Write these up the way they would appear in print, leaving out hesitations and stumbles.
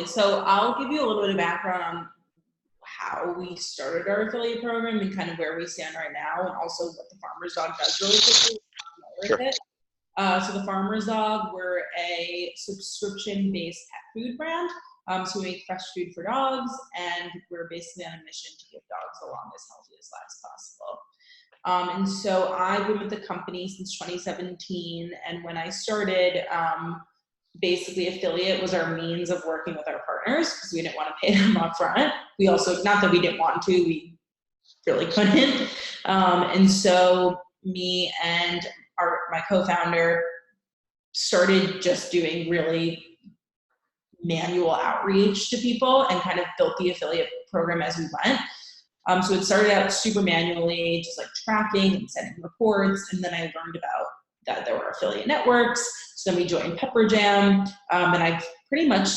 So I'll give you a little bit of background on how we started our affiliate program and kind of where we stand right now, and also what the Farmer's Dog does really quickly. Sure. So the Farmer's Dog, we're a subscription-based pet food brand. So we make fresh food for dogs, and we're basically on a mission to give dogs the longest, healthiest lives possible. And so I've been with the company since 2017, and when I started, basically affiliate was our means of working with our partners because we didn't want to pay them up front. We also, not that we didn't want to, we really couldn't. And so me and my co-founder started just doing really manual outreach to people and kind of built the affiliate program as we went. So it started out super manually, just like tracking and sending reports. And then I learned about that there were affiliate networks. So then we joined Pepper Jam, and I've pretty much,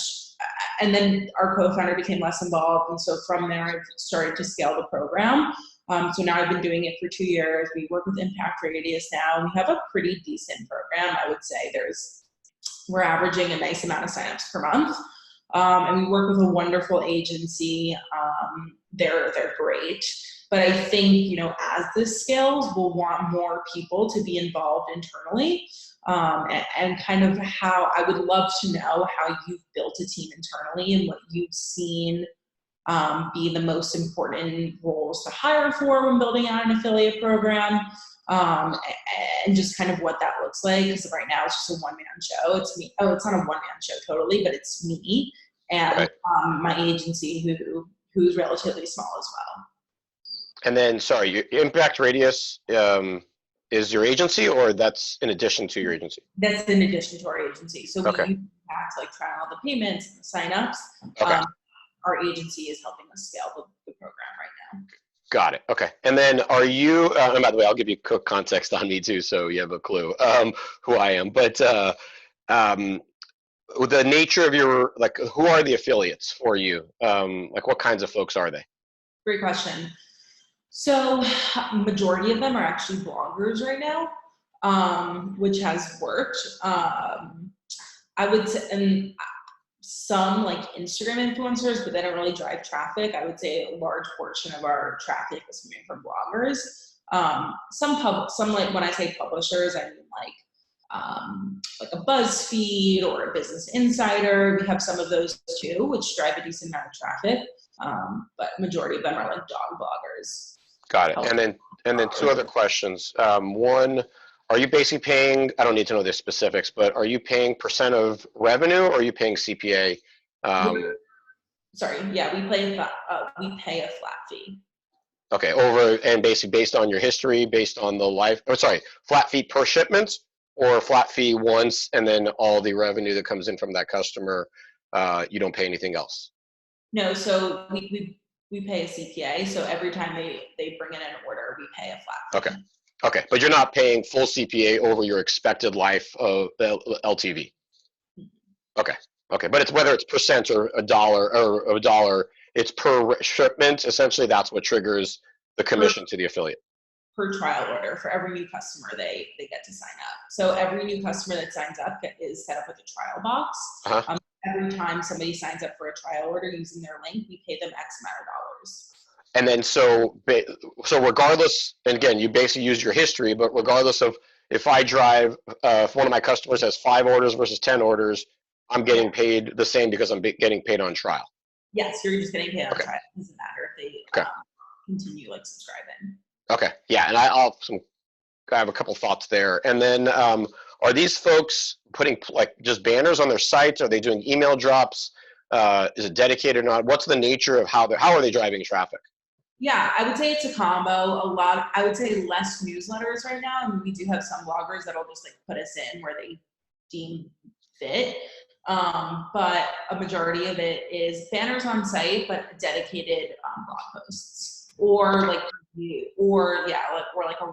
and then our co-founder became less involved. And so from there, I've started to scale the program. So now I've been doing it for 2 years. We work with Impact Radius now. We have a pretty decent program. I would say we're averaging a nice amount of signups per month. And we work with a wonderful agency. They're great. But I think, as this scales, we'll want more people to be involved internally. And kind of how I would love to know how you've built a team internally and what you've seen be the most important roles to hire for when building out an affiliate program, and just kind of what that looks like. Because right now it's just a one-man show. It's me. Oh, it's not a one-man show totally, but it's me and my agency who's relatively small as well. And then, sorry, your Impact Radius is your agency, or that's in addition to your agency? That's in addition to our agency. So we use Impact to try all the payments and the signups. Our agency is helping us scale the program right now. Got it. Okay. And then are you, and by the way, I'll give you quick context on me too, so you have a clue who I am. But the nature of your, who are the affiliates for you? What kinds of folks are they? Great question. So majority of them are actually bloggers right now, which has worked. I would say, and some Instagram influencers, but they don't really drive traffic. I would say a large portion of our traffic is coming from bloggers. Some when I say publishers, I mean like a BuzzFeed or a Business Insider. We have some of those too, which drive a decent amount of traffic. But majority of them are dog bloggers. Got it. And then two other questions. One, are you basically paying, I don't need to know the specifics, but are you paying % of revenue, or are you paying CPA? Sorry, yeah, we pay a flat fee. Okay, and basically based on your history, based on the flat fee per shipment, or flat fee once, and then all the revenue that comes in from that customer, you don't pay anything else? No, so we pay a CPA, so every time they bring in an order, we pay a flat fee. Okay, but you're not paying full CPA over your expected life of LTV. Okay, but it's whether it's % or a dollar, it's per shipment. Essentially, that's what triggers the commission to the affiliate. Per trial order. For every new customer, they get to sign up. So every new customer that signs up is set up with a trial box. Every time somebody signs up for a trial order using their link, we pay them X amount of dollars. And then so regardless, and again, you basically use your history, but regardless of if I drive, if one of my customers has 5 orders versus 10 orders, I'm getting paid the same because I'm getting paid on trial. Yes, you're just getting paid on trial. It doesn't matter if they continue subscribing. Okay, yeah, and I have a couple thoughts there. And then are these folks putting just banners on their sites? Are they doing email drops? Is it dedicated or not? What's the nature of how are they driving traffic? Yeah, I would say it's a combo. I would say less newsletters right now. I mean, we do have some bloggers that'll just put us in where they deem fit. But a majority of it is banners on site, but dedicated blog posts or a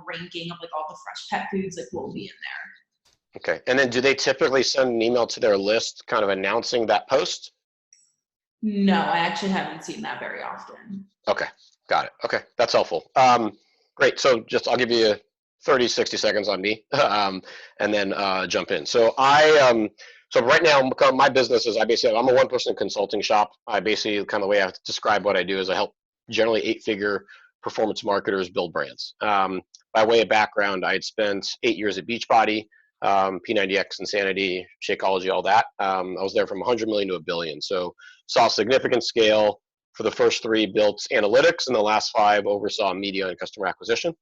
ranking of all the fresh pet foods will be in there. Okay, and then do they typically send an email to their list kind of announcing that post? No, I actually haven't seen that very often. Okay, got it. Okay, that's helpful. Great, so I'll give you 30, 60 seconds on me, and then jump in. So So right now, my business is I'm a one-person consulting shop. I basically kind of the way I describe what I do is I help generally 8-figure performance marketers build brands. By way of background, I had spent 8 years at Beachbody, P90X, Insanity, Shakeology, all that. I was there from 100 million to a billion. So saw significant scale. For the first 3, built analytics, and the last 5 oversaw media and customer acquisition.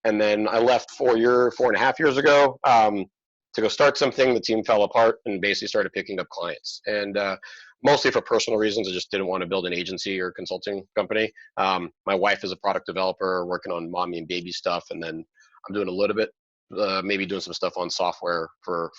And then I left 4.5 years ago to go start something. The team fell apart and basically started picking up clients. And mostly for personal reasons, I just didn't want to build an agency or consulting company. My wife is a product developer working on mommy and baby stuff, and then I'm doing a little bit, maybe doing some stuff on software for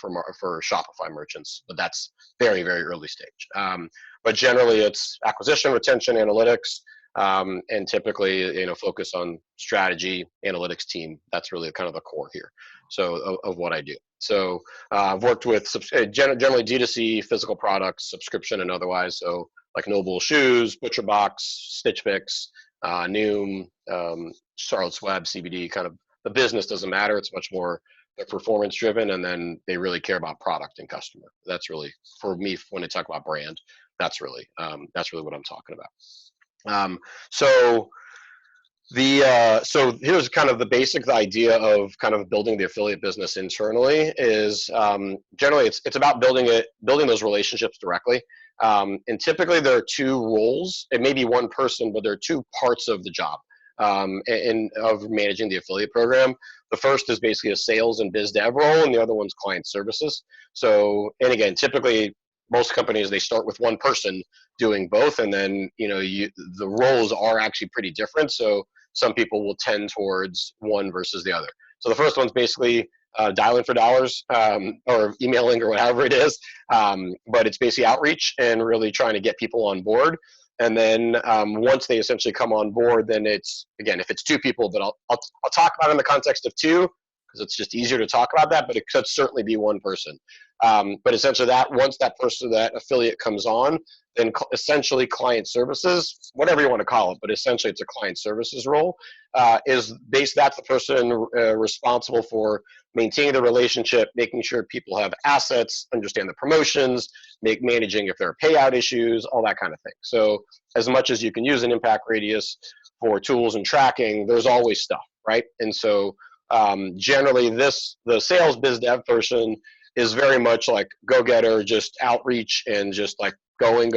Shopify merchants, but that's very, very early stage. But generally, it's acquisition, retention, analytics, and typically, focus on strategy, analytics team. That's really kind of the core here. So of what I do. So I've worked with generally D2C, physical products, subscription and otherwise. So like Noble Shoes, ButcherBox, Stitch Fix, Noom, Charlotte's Web, CBD. Kind of the business doesn't matter. It's much more they're performance driven, and then they really care about product and customer. That's really, for me, when I talk about brand, that's really what I'm talking about. So here's kind of the basic idea of kind of building the affiliate business internally is generally it's about building those relationships directly. And typically there are 2 roles. It may be 1 person, but there are 2 parts of the job of managing the affiliate program. The first is basically a sales and biz dev role, and the other one's client services. So, and again, typically most companies, they start with 1 person doing both, and then the roles are actually pretty different. So some people will tend towards one versus the other. So the first one's basically dialing for dollars or emailing or whatever it is, but it's basically outreach and really trying to get people on board. And then once they essentially come on board, then it's, again, if it's 2 people, but I'll talk about it in the context of 2 because it's just easier to talk about that, but it could certainly be 1 person. But essentially once that affiliate comes on, then essentially client services, whatever you want to call it, but essentially it's a client services role, that's the person responsible for maintaining the relationship, making sure people have assets, understand the promotions, managing if there are payout issues, all that kind of thing. So as much as you can use an impact radius for tools and tracking, there's always stuff, right? And so generally the sales biz dev person is very much like go-getter, just outreach and just like going.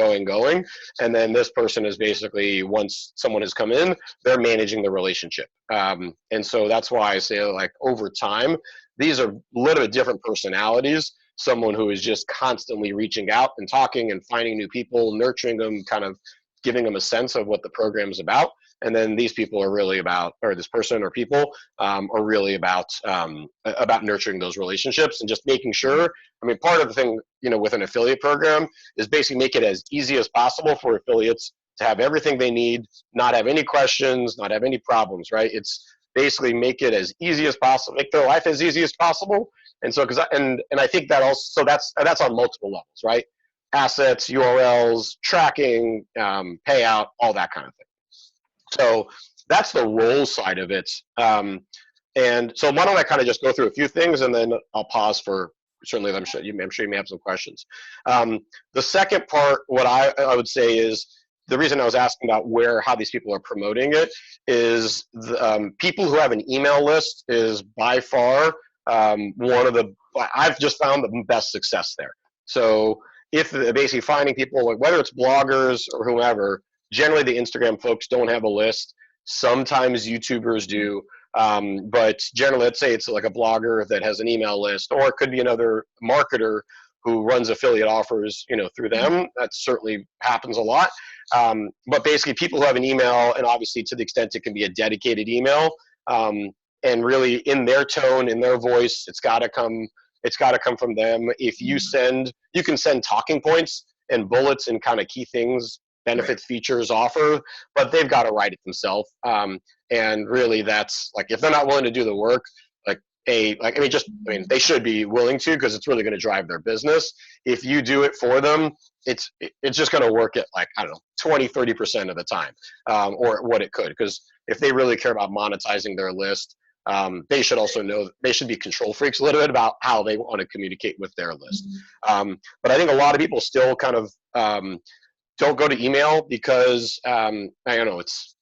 And then this person is basically, once someone has come in, they're managing the relationship. And so that's why I say, like, over time, these are a little bit different personalities. Someone who is just constantly reaching out and talking and finding new people, nurturing them, kind of giving them a sense of what the program is about. And then these people are really about, or this person or people are really about nurturing those relationships and just making sure. I mean, part of the thing, with an affiliate program is basically make it as easy as possible for affiliates to have everything they need, not have any questions, not have any problems, right? It's basically make it as easy as possible, make their life as easy as possible. And so, and I think that also, so that's on multiple levels, right? Assets, URLs, tracking, payout, all that kind of thing. So that's the role side of it. And so why don't I kind of just go through a few things, and then I'll pause for, certainly I'm sure you may have some questions. The second part, what I would say is, the reason I was asking about how these people are promoting it is people who have an email list is by far I've just found the best success there. So if basically finding people, like whether it's bloggers or whoever, generally the Instagram folks don't have a list. Sometimes YouTubers do. But generally, let's say it's like a blogger that has an email list, or it could be another marketer who runs affiliate offers, through them. That certainly happens a lot. But basically people who have an email, and obviously to the extent it can be a dedicated email, and really in their tone, in their voice, it's got to come from them. If you can send talking points and bullets and kind of key things, benefits, features, offer, but they've got to write it themselves. And really that's like, if they're not willing to do the work, they should be willing to, because it's really going to drive their business. If you do it for them, it's just going to work at 20-30% of the time, or what it could. Because if they really care about monetizing their list, they should also know, they should be control freaks a little bit about how they want to communicate with their list. But I think a lot of people still kind of don't go to email because I don't know, it's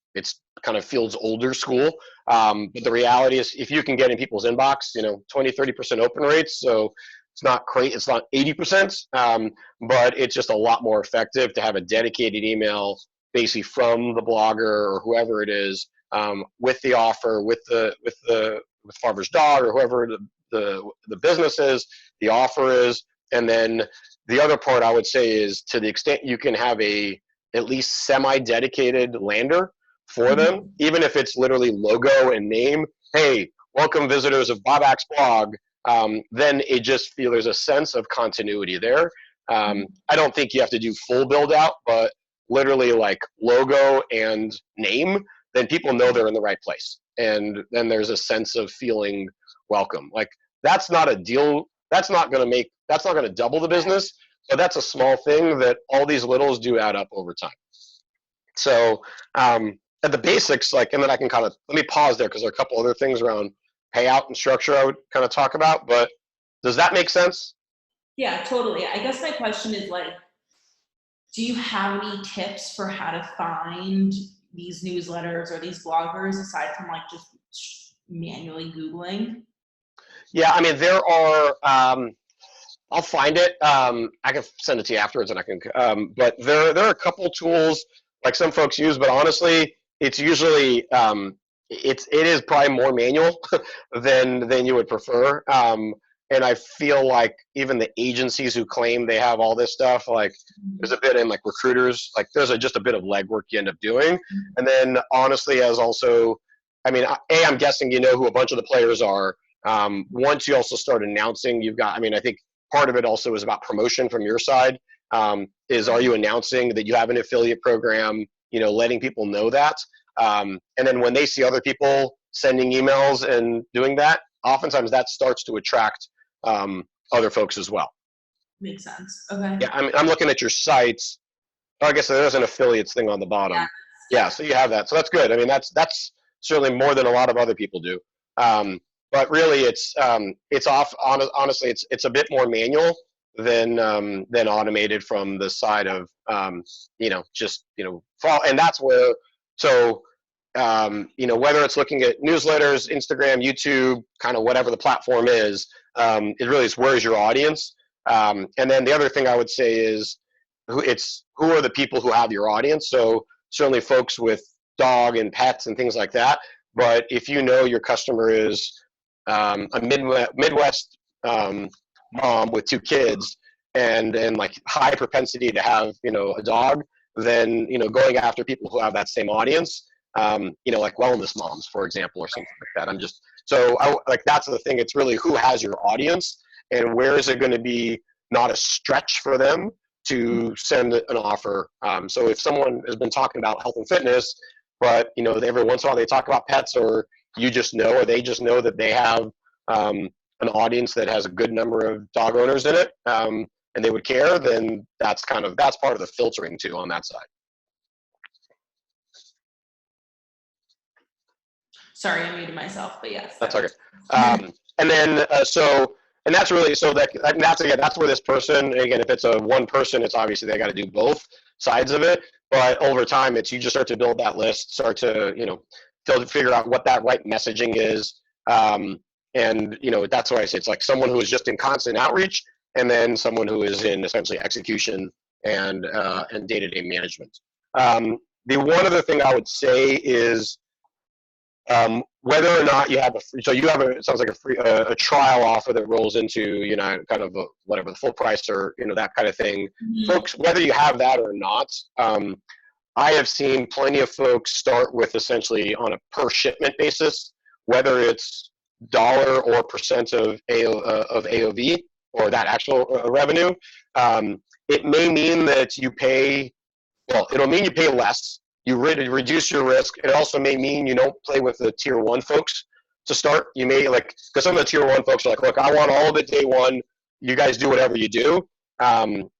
kind of feels older school. But the reality is, if you can get in people's inbox, 20-30% open rates, so it's not great, it's not 80%, but it's just a lot more effective to have a dedicated email basically from the blogger or whoever it is, with the offer, with Farmer's Dog or whoever the business is, the offer is. And then the other part I would say is, to the extent you can have a at least semi-dedicated lander for them, even if it's literally logo and name, hey, welcome visitors of Bobak's blog, then it just feels there's a sense of continuity there. I don't think you have to do full build out, but literally like logo and name, then people know they're in the right place. And then there's a sense of feeling welcome. Like, that's not a deal. That's not going to double the business, but that's a small thing that all these littles do add up over time. So at the basics, like, and then I can kind of, let me pause there because there are a couple other things around payout and structure I would kind of talk about, but does that make sense? Yeah, totally. I guess my question is, like, do you have any tips for how to find these newsletters or these bloggers aside from like just manually Googling? Yeah, I mean, there are, I'll find it. I can send it to you afterwards, and I can, but there are a couple tools like some folks use, but honestly, it's usually, it is probably more manual than you would prefer. And I feel like even the agencies who claim they have all this stuff, like there's a bit in like recruiters, like there's just a bit of legwork you end up doing. And then honestly, as also, I mean, I'm guessing you know who a bunch of the players are. Once you also start announcing, you've got, I mean, I think part of it also is about promotion from your side. Are you announcing that you have an affiliate program, letting people know that? And then when they see other people sending emails and doing that, oftentimes that starts to attract other folks as well. Makes sense. Okay. Yeah, I'm looking at your sites. Oh, I guess there's an affiliates thing on the bottom. Yeah, so you have that. So that's good. I mean, that's certainly more than a lot of other people do. But really, it's honestly, it's a bit more manual than automated from the side of and that's where, so whether it's looking at newsletters, Instagram, YouTube, kind of whatever the platform is, it really is, where's your audience? And then the other thing I would say is who are the people who have your audience? So certainly folks with dog and pets and things like that. But if you know your customer is a Midwest mom with 2 kids and like high propensity to have a dog, then going after people who have that same audience, like wellness moms, for example, or something like that. That's the thing. It's really who has your audience and where is it going to be not a stretch for them to send an offer. So if someone has been talking about health and fitness, but every once in a while they talk about pets, or you just know, or they just know that they have an audience that has a good number of dog owners in it, and they would care, then that's part of the filtering too on that side. Sorry, I muted myself, but yes. That's okay. And then, and that's really, that's where this person, again, if it's a one person, it's obviously they got to do both sides of it. But over time, you just start to build that list, start to, figure out what that right messaging is. And, that's why I say it's like someone who is just in constant outreach, and then someone who is in essentially execution and day-to-day management. The one other thing I would say is, whether or not you have it sounds like a trial offer that rolls into, kind of whatever the full price or, that kind of thing. Mm-hmm. Folks, whether you have that or not, I have seen plenty of folks start with essentially on a per shipment basis, whether it's dollar or percent of AOV or that actual revenue. It may mean that it'll mean you pay less. You reduce your risk. It also may mean you don't play with the tier 1 folks to start. You may because some of the tier 1 folks are like, look, I want all of it day one. You guys do whatever you do.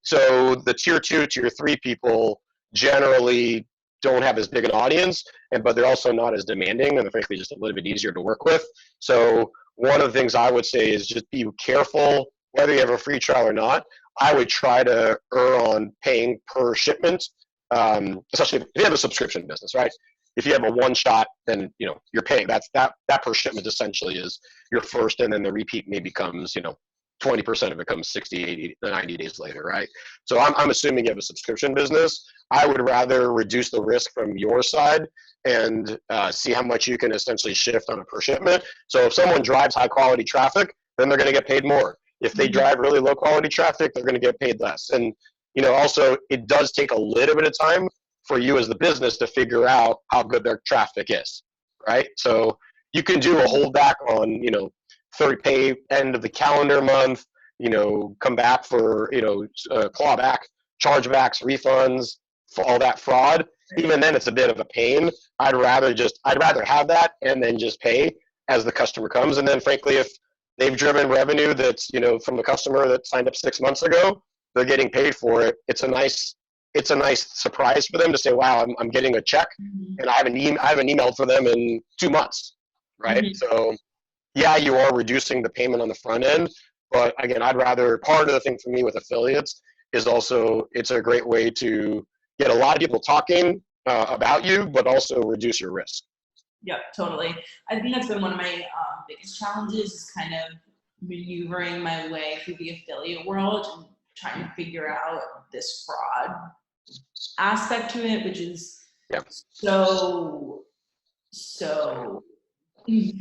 So the tier 2, tier 3 people generally don't have as big an audience, but they're also not as demanding, and they're frankly just a little bit easier to work with. So one of the things I would say is just be careful whether you have a free trial or not. I would try to err on paying per shipment, especially if you have a subscription business, right? If you have a one shot, then you're paying that per shipment essentially is your first, and then the repeat maybe comes 20% of it comes 60, 80, 90 days later, right? So I'm assuming you have a subscription business. I would rather reduce the risk from your side and see how much you can essentially shift on a per shipment. So if someone drives high quality traffic, then they're going to get paid more. If they drive really low quality traffic, they're going to get paid less. And also it does take a little bit of time for you as the business to figure out how good their traffic is, right? So you can do a holdback on, third pay end of the calendar month, come back for, clawback, chargebacks, refunds, for all that fraud. Even then it's a bit of a pain. I'd rather have that and then just pay as the customer comes. And then frankly, if they've driven revenue that's, from the customer that signed up 6 months ago, they're getting paid for it. It's a nice surprise for them to say, wow, I'm getting a check and I haven't emailed for them in 2 months, right? Mm-hmm. So yeah, you are reducing the payment on the front end, but again, part of the thing for me with affiliates is also, it's a great way to get a lot of people talking about you, but also reduce your risk. Yeah, totally. I think that's been one of my biggest challenges is kind of maneuvering my way through the affiliate world and trying to figure out this fraud aspect to it, which is so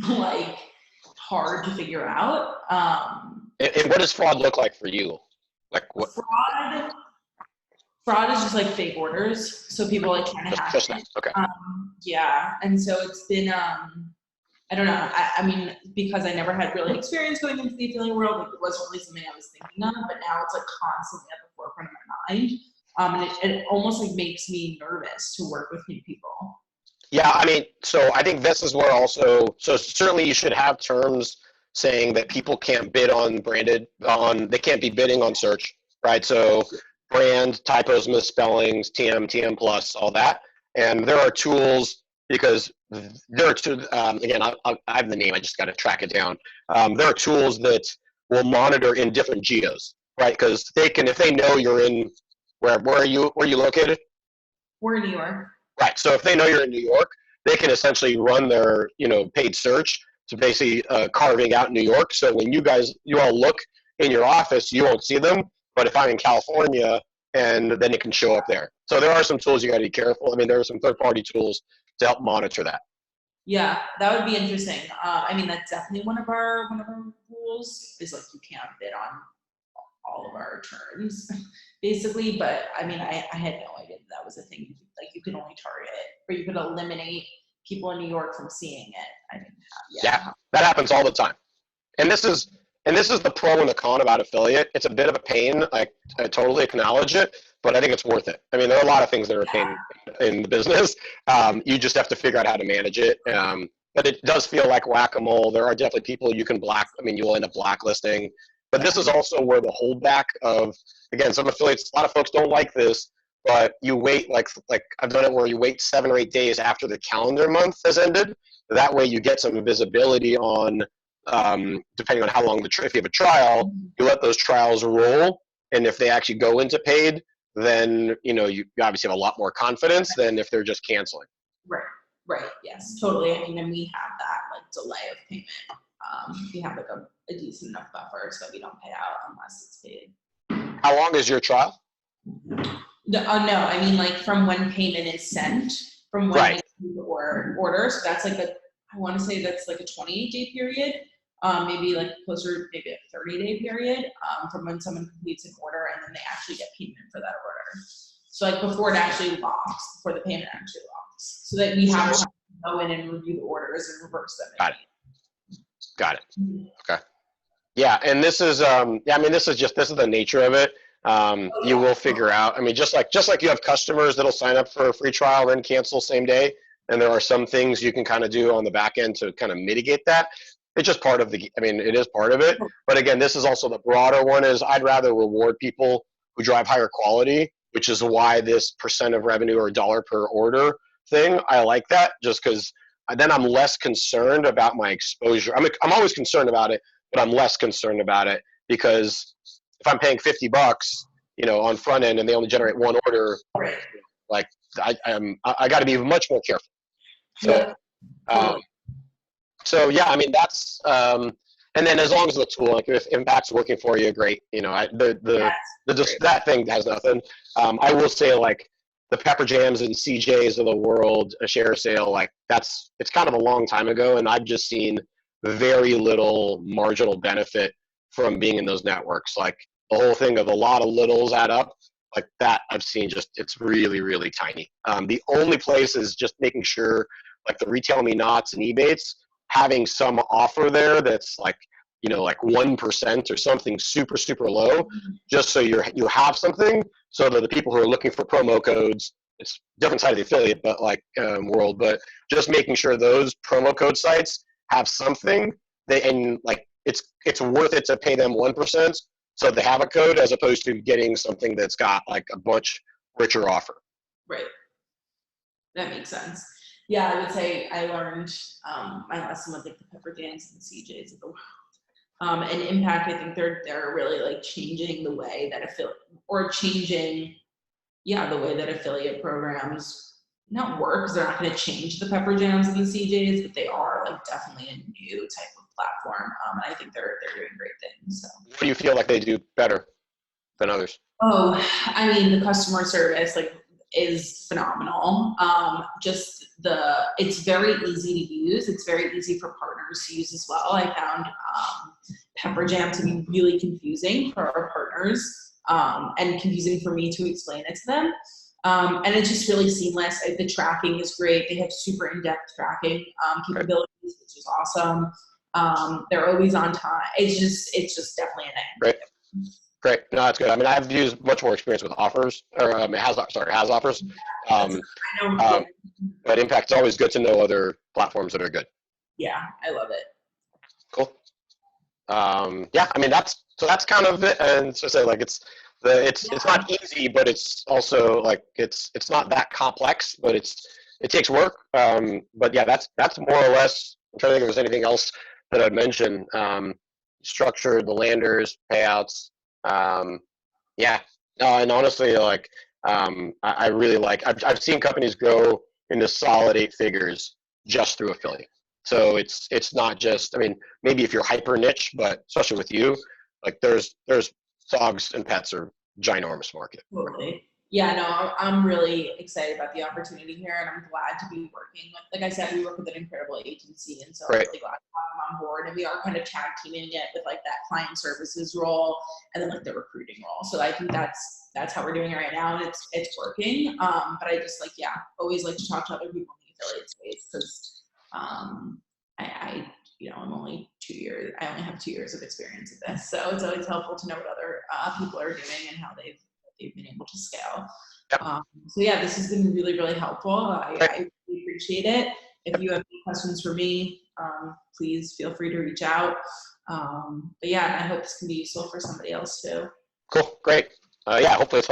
like hard to figure out. And what does fraud look like for you? Like what? Fraud is just like fake orders. So people like trying to hack it. Okay. Yeah. And so it's been, I don't know. I mean, because I never had really experience going into the affiliate world, like it wasn't really something I was thinking of, but now it's like constantly at the forefront of my mind. And it almost like makes me nervous to work with new people. Yeah, I mean, so I think this is where also, so certainly you should have terms saying that people can't bid on they can't be bidding on search, right? So brand, typos, misspellings, TM plus, all that. And there are tools, because there are two, again, I have the name, I just got to track it down. There are tools that will monitor in different geos, right? Because if they know you're in, where are you located? We're in New York. Right. So if they know you're in New York, they can essentially run their, paid search to basically carving out New York. So when you all look in your office, you won't see them. But if I'm in California, and then it can show up there. So there are some tools you got to be careful. I mean, there are some third-party tools to help monitor that. Yeah, that would be interesting. I mean, that's definitely one of our rules is like you can't bid on all of our terms, basically. But I mean, I had no idea that was a thing. Like you could only target, or you could eliminate people in New York from seeing it. I didn't have. Yeah, that happens all the time. And this is the pro and the con about affiliate. It's a bit of a pain. I totally acknowledge it, but I think it's worth it. I mean, there are a lot of things that are a pain in the business. You just have to figure out how to manage it. But it does feel like whack-a-mole. There are definitely people you can you will end up blacklisting. But this is also where the holdback of, again, some affiliates, a lot of folks don't like this, but you wait, like I've done it where you wait 7 or 8 days after the calendar month has ended. That way you get some visibility on, depending on how long if you have a trial, you let those trials roll. And if they actually go into paid, then, you obviously have a lot more confidence than if they're just canceling. Right. Yes, totally. I mean, and we have that like delay of payment. We have like a decent enough buffer so we don't pay out unless it's paid. How long is your trial? No, I mean like from when payment is sent, from when they do the order. So that's like I want to say that's like a 28-day period, maybe like closer, maybe a 30-day period from when someone completes an order and then they actually get payment for that order. So like before it actually locks, before the payment actually locks, so that we have time to go in and review the orders and reverse them. Got it. Okay. Yeah, and this is this is the nature of it. You will figure out. I mean, just like you have customers that'll sign up for a free trial then cancel same day, and there are some things you can kind of do on the back end to kind of mitigate that. It's just part of it is part of it. But again, this is also the broader one is I'd rather reward people who drive higher quality which is why this percent of revenue or dollar per order thing, I like that, just because then I'm less concerned about my exposure. I'm always concerned about it, but I'm less concerned about it because if I'm paying $50, on front end and they only generate one order, Right. like I got to be much more careful. So, Yeah. Totally. so yeah, I mean that's and then as long as the tool, like if Impact's working for you, great. That thing has nothing. I will say like the Pepper Jams and CJs of the world, a share sale, like it's kind of a long time ago, and I've just seen very little marginal benefit from being in those networks. Like the whole thing of a lot of littles add up, like that I've seen it's really, really tiny. The only place is just making sure like the Retail Me Nots and Ebates having some offer there that's like 1% or something super, super low, just so you have something so that the people who are looking for promo codes, it's different side of the affiliate, but world, but just making sure those promo code sites have something it's worth it to pay them 1% so they have a code as opposed to getting something that's got like a much richer offer. Right. That makes sense. Yeah, I would say I learned my lesson with like the Pepper Jams and CJs of the world. And Impact, I think they're really like changing the way that the way that affiliate programs not work, because they're not going to change the Pepper Jams and the CJs, but they are like definitely a new type of platform. And I think they're doing great things. So. What do you feel like they do better than others? Oh, I mean, the customer service is phenomenal. It's very easy to use. It's very easy for partners to use as well. I found Pepper Jam to be really confusing for our partners and confusing for me to explain it to them. And it's just really seamless. The tracking is great. They have super in-depth tracking capabilities, which is awesome. They're always on time. It's just definitely an Great. Great. No, that's good. I mean, I've used much more experience with offers, or has offers. But Impact's always good to know other platforms that are good. Yeah, I love it. Cool. Yeah, I mean that's kind of it. And so say like it's not easy, but it's also like it's not that complex, but it takes work. But yeah, that's more or less. I'm trying to think if there's anything else that I'd mention. Structure, the landers, payouts. Yeah, no, and honestly, like I really like. I've seen companies grow into solid 8 figures just through affiliate. So it's not just. I mean, maybe if you're hyper niche, but especially with you, like there's dogs and pets are ginormous market. Totally. Yeah, no, I'm really excited about the opportunity here, and I'm glad to be working with. Like I said, we work with an incredible agency, and so I'm really glad to have them on board. And we are kind of tag teaming it with like that client services role and then like the recruiting role. So I think that's how we're doing it right now, and it's working. But I just always like to talk to other people in the affiliate space because I'm only 2 years. I only have 2 years of experience in this, so it's always helpful to know what other people are doing and how they've been able to scale. Yep. So yeah, this has been really, really helpful. I really appreciate it. If you have any questions for me, please feel free to reach out. But yeah, I hope this can be useful for somebody else too. Cool, great. Yeah, hopefully it's